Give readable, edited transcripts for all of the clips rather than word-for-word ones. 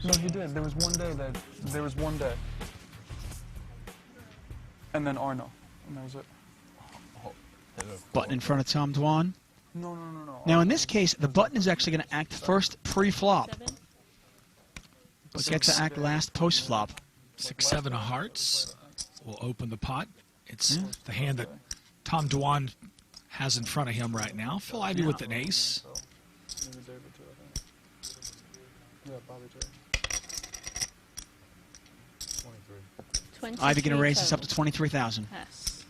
No, he did. There was one day that... There was one day. And then Arno. And that was it. Button in front of Tom Dwan. No. Now, in this case, the button is actually going to act first pre-flop, but gets to act last post-flop. 6-7 of hearts will open the pot. It's the hand that Tom Dwan has in front of him right now. Phil Ivey with an ace. Ivey going to raise this up to 23,000. Yes.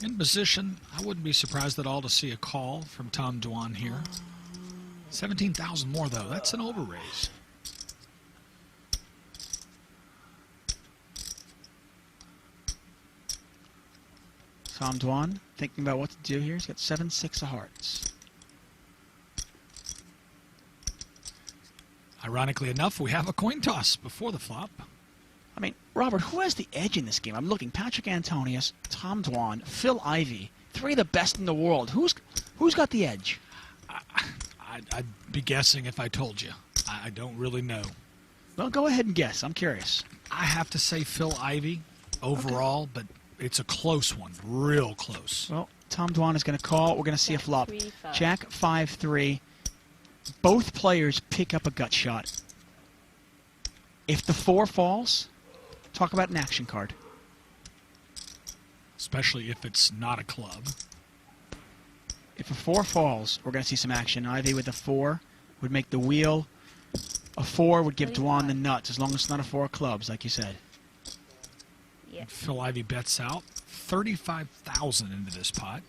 In position, I wouldn't be surprised at all to see a call from Tom Dwan here. 17,000 more, though. That's an overraise. Tom Dwan thinking about what to do here. He's got 7-6 of hearts. Ironically enough, we have a coin toss before the flop. I mean, Robert, who has the edge in this game? I'm looking. Patrick Antonius, Tom Dwan, Phil Ivey. 3 of the best in the world. Who's got the edge? I'd be guessing if I told you. I don't really know. Well, go ahead and guess. I'm curious. I have to say Phil Ivey overall, but it's a close one. Real close. Well, Tom Dwan is going to call. We're going to see a flop. 3-5. Jack 5-3. Both players pick up a gut shot. If the 4 falls, talk about an action card. Especially if it's not a club. If a 4 falls, we're going to see some action. Ivy with a 4 would make the wheel. A 4 would give Dwan the nuts, as long as it's not a 4 of clubs, like you said. Yeah. Phil Ivey bets out 35,000 into this pot.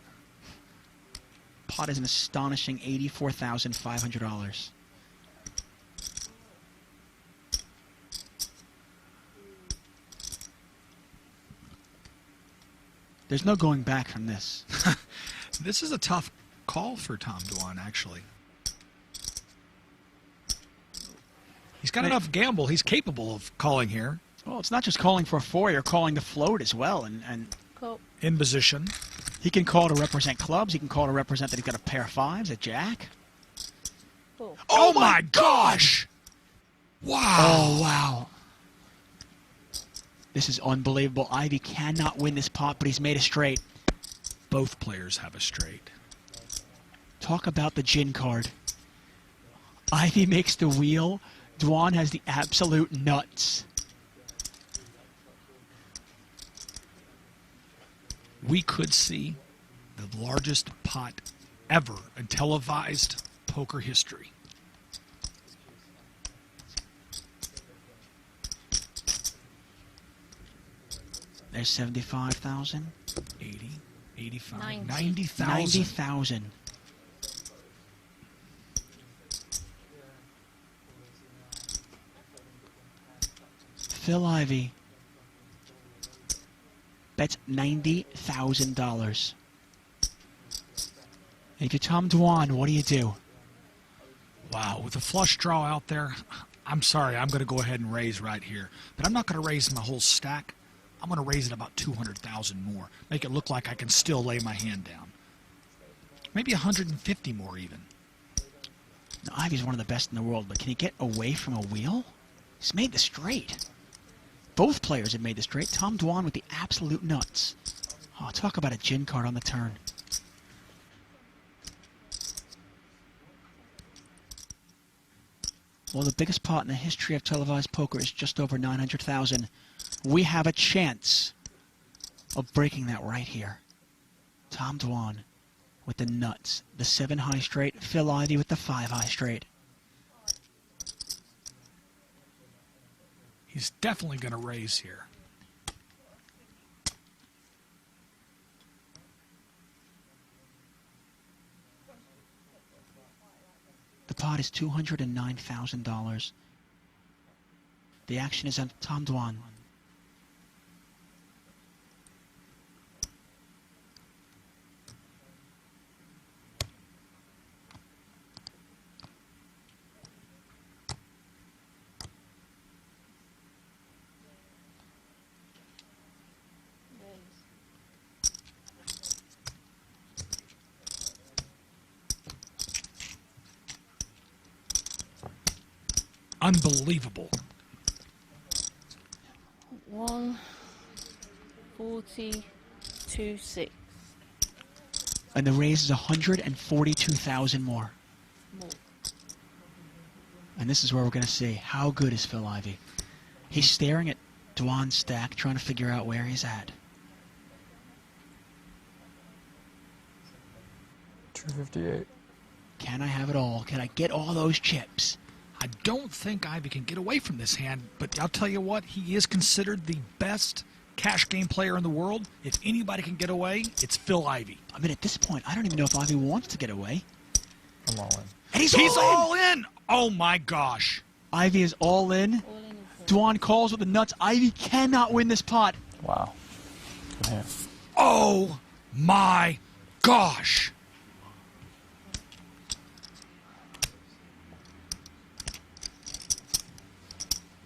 Pot is an astonishing $84,500. There's no going back from this. This is a tough call for Tom Dwan, actually. He's got enough gamble. He's capable of calling here. Well, it's not just calling for a 4, you're calling the float as well. And Cool. In position. he can call to represent clubs. He can call to represent that he's got a pair of 5s, a jack. Cool. Oh my gosh! Wow. Oh, wow. This is unbelievable. Ivy cannot win this pot, but he's made a straight. Both players have a straight. Talk about the gin card. Ivy makes the wheel. Dwan has the absolute nuts. We could see the largest pot ever in televised poker history. There's 75,000. 80, 85, 90. 90,000. 90,000. Phil Ivey bets $90,000. And if you're Tom Dwan, what do? Wow, with a flush draw out there, I'm sorry, I'm going to go ahead and raise right here. But I'm not going to raise my whole stack. I'm going to raise it about 200,000 more. Make it look like I can still lay my hand down. Maybe 150 more even. Now, Ivy's one of the best in the world, but can he get away from a wheel? He's made the straight. Both players have made the straight. Tom Dwan with the absolute nuts. Oh, talk about a gin card on the turn. Well, the biggest pot in the history of televised poker is just over 900,000. We have a chance of breaking that right here. Tom Dwan with the nuts. The 7 high straight. Phil Ivey with the 5 high straight. He's definitely going to raise here. The pot is $209,000. The action is on Tom Dwan. Unbelievable. 142.6 And the raise is 142,000 more. more. And this is where we're going to see how good is Phil Ivey. He's staring at Dwan's stack, trying to figure out where he's at. 258. Can I have it all? Can I get all those chips? I don't think Ivy can get away from this hand, but I'll tell you what, he is considered the best cash game player in the world. If anybody can get away, it's Phil Ivey. I mean, at this point, I don't even know if Ivey wants to get away. I'm all in. And he's He's all in! all in! Oh my gosh. Ivey is all in. All in and Dwan calls with the nuts. Ivey cannot win this pot. Wow. Good hand. Oh my gosh.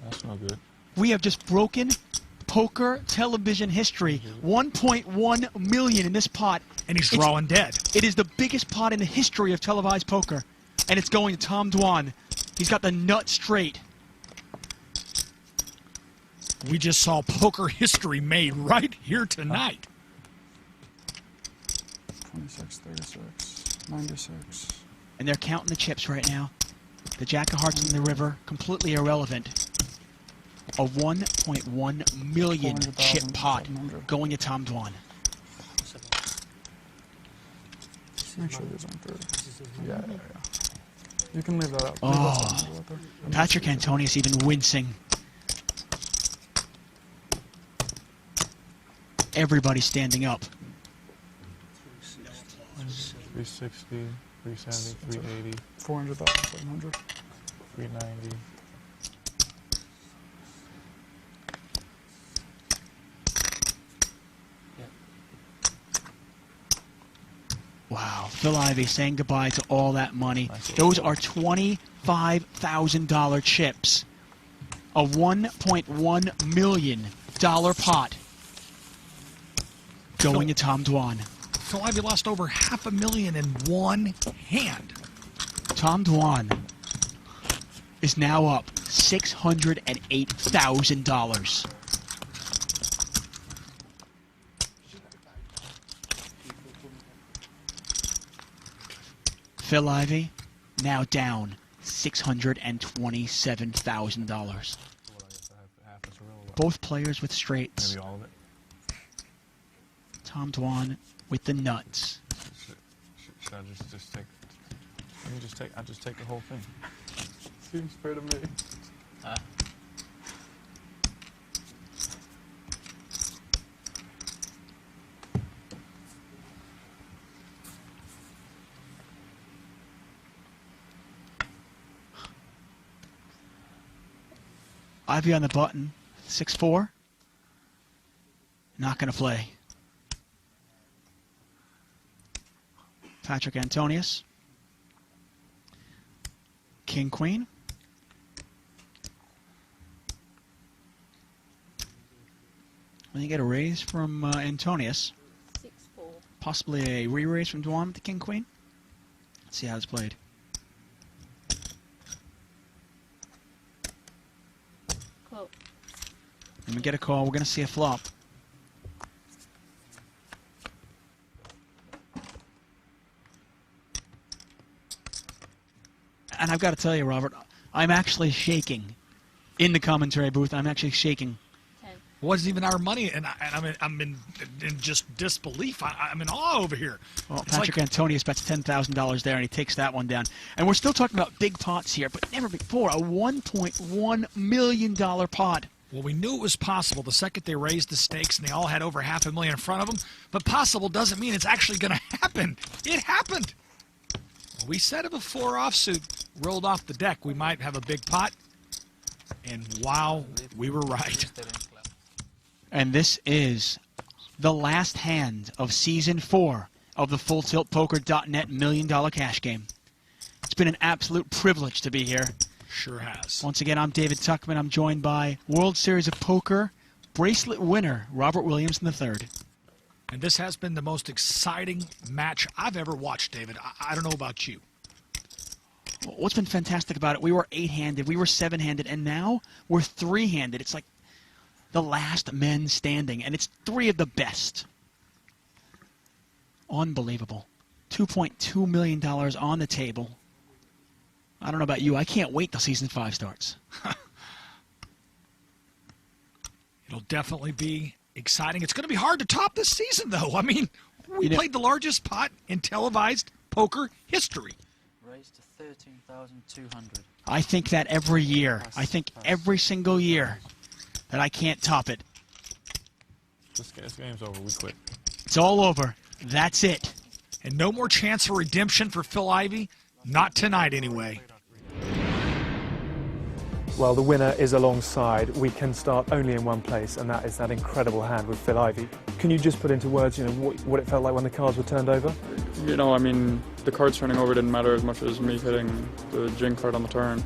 That's no good. We have just broken poker television history. 1.1 million in this pot. And he's drawing dead. It is the biggest pot in the history of televised poker. And it's going to Tom Dwan. He's got the nut straight. We just saw poker history made right here tonight. 26, 36, 96. And they're counting the chips right now. The Jack of Hearts in the river, completely irrelevant. A 1.1 million chip pot 700. going to Tom Dwan. Make sure these aren't 30. Yeah. You can leave that up. Leave Oh. that 700 right there. Patrick Antonius even wincing. Everybody standing up. 360, 370, 380, 400,700. 390. Wow, Phil Ivey saying goodbye to all that money. Nice. Those are $25,000 chips. A $1.1 million pot going to Tom Dwan. Phil Ivey lost over $500,000 in one hand. Tom Dwan is now up $608,000. Phil Ivey now down $627,000. Both players with straights. Maybe all of it. Tom Dwan with the nuts. Should I just take? Let me just take. I'll just take the whole thing. Seems fair to me. Ivey on the button. 6-4. Not going to play. Patrick Antonius. King, Queen. When you get a raise from Antonius, 6-4. possibly a re-raise from Dwan with the King, Queen. Let's see how it's played. Call. When we get a call, we're going to see a flop. And I've got to tell you, Robert, I'm actually shaking in the commentary booth. I'm actually shaking. 10. It wasn't even our money, and I'm in just disbelief. I'm in awe over here. Well, It's Patrick like- Antonius bets $10,000 there, and he takes that one down. And we're still talking about big pots here, but never before. A $1.1 million pot. Well, we knew it was possible the second they raised the stakes, and they all had over $500,000 in front of them. But possible doesn't mean it's actually going to happen. It happened. We said it before offsuit rolled off the deck. We might have a big pot. And wow, we were right. And this is the last hand of Season 4 of the FullTiltPoker.net $1 million cash game. It's been an absolute privilege to be here. Sure has. Once again, I'm David Tuckman. I'm joined by World Series of Poker bracelet winner Robert Williams III. And this has been the most exciting match I've ever watched, David. I don't know about you. What's been fantastic about it, we were 8-handed, we were 7-handed, and now we're 3-handed. It's like the last men standing, and it's 3 of the best. Unbelievable. $2.2 million on the table. I don't know about you. I can't wait till Season 5 starts. It'll definitely be exciting. It's going to be hard to top this season, though. I mean, we played the largest pot in televised poker history. Raised to 13,200. I think that every year. I think every single year that I can't top it. This game's over. We quit. It's all over. That's it. And no more chance for redemption for Phil Ivey? Not tonight, anyway. Well, the winner is alongside. We can start only in one place, and that is that incredible hand with Phil Ivey. Can you just put into words, what it felt like when the cards were turned over? I mean, the cards turning over didn't matter as much as me hitting the Jing card on the turn.